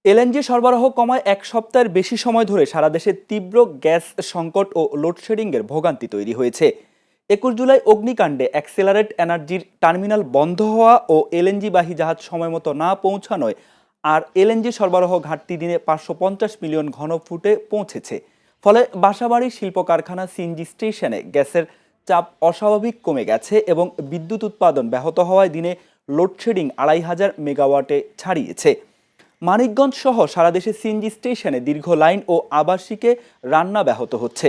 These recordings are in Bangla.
এলএনজি সরবরাহ কমায় এক সপ্তাহের বেশি সময় ধরে সারা দেশে তীব্র গ্যাস সংকট ও লোডশেডিংয়ের ভোগান্তি তৈরি হয়েছে। 21 জুলাই অগ্নিকাণ্ডে অ্যাক্সেলারেট এনার্জির টার্মিনাল বন্ধ হওয়া ও এলএনজিবাহী জাহাজ সময়মতো না পৌঁছানোয় আর এলএনজি সরবরাহ ঘাটতি দিনে 550 মিলিয়ন ঘনফুটে পৌঁছেছে। ফলে বাসাবাড়ি, শিল্প কারখানা, সিএনজি স্টেশনে গ্যাসের চাপ অস্বাভাবিক কমে গেছে এবং বিদ্যুৎ উৎপাদন ব্যাহত হওয়ায় দিনে লোডশেডিং 2500 মেগাওয়াটে ছাড়িয়েছে। মানিকগঞ্জ সহ সারা দেশে সিএনজি স্টেশনে দীর্ঘ লাইন ও আবাসিকে রান্না ব্যাহত হচ্ছে।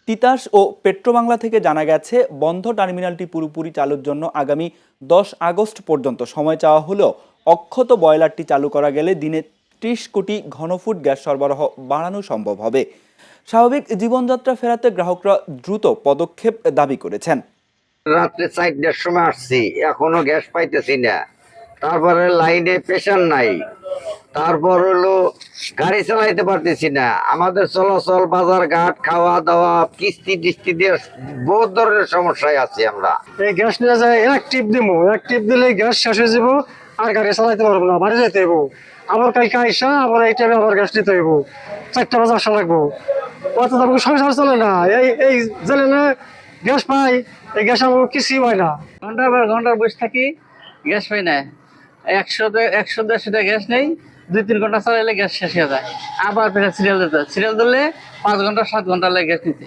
তিতাস ও পেট্রোবাংলা থেকে জানা গেছে, বন্ধ টার্মিনালটি পুরোপুরি চালুর জন্য আগামী 10 আগস্ট পর্যন্ত সময় চাওয়া হলেও অক্ষত বয়লারটি চালু করা গেলে দিনে 30 কোটি ঘনফুট গ্যাস সরবরাহ বাড়ানো সম্ভব হবে। স্বাভাবিক জীবনযাত্রা ফেরাতে গ্রাহকরা দ্রুত পদক্ষেপ দাবি করেছেন। রাত্রে 4টার সময় আসছি, এখনো গ্যাস পাইতেছি না। তারপরে লাইনে প্রেশার নাই, তারপর হলো গাড়ি চালাইতে পারতেছি না। আমাদের চলাচল, বাজার ঘাট, খাওয়া দাওয়া, কিস্তি টিস্তি দিয়ে বহুত ধরনের সমস্যায় আছি আমরা। এই গ্যাস নিয়ে যায় এক টিপ দিব, এক টিপ দিলে গ্যাস শেষ হয়ে যাবো, আর গাড়ি চালাইতে পারবো না, বাড়ি যেতে হইব। আবার কালকে আইসা আবার এই টাইমে আবার গ্যাস নিতে হইব, 4টা বাজে আসা লাগবো। অত আমাকে সংসার চলে না। এই জেলে না গ্যাস পাই, এই গ্যাস আমার কিছুই হয় না। ঘন্টার পর ঘন্টা বসে থাকি, গ্যাস পাই না। 100-150 গ্যাস নেই, 2-3 ঘন্টা চালাইলে গ্যাস শেষ হয়ে যায়। আবার ফের সিরিয়াল দিতে, সিরিয়াল ধরলে 5 ঘন্টা 7 ঘন্টা লাগে গ্যাস নিতে।